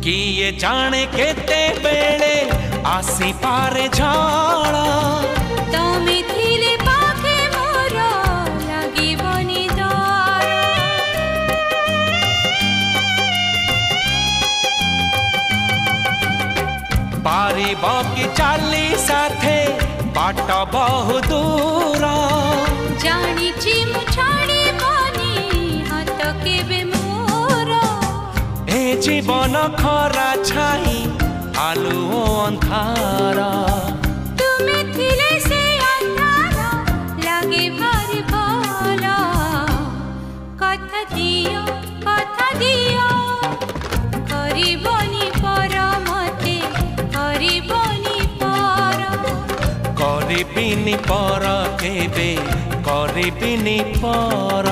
किए जाने केते बेले आसी पारे झाड़ा तमे थिले पाखे मोर लागिबनी डर पारिब कि चाली साथे बाट बहु दूर जानिछि मु छाड़िबनी हाथ केबे मोर ए जीवन खरा छाई आलु अंधार तुमे थिले से अंधार लागे भारी भल कथा दियो करिबनी पर मते करिबनी पर करिबिनी पर केबे करिबिनी पर।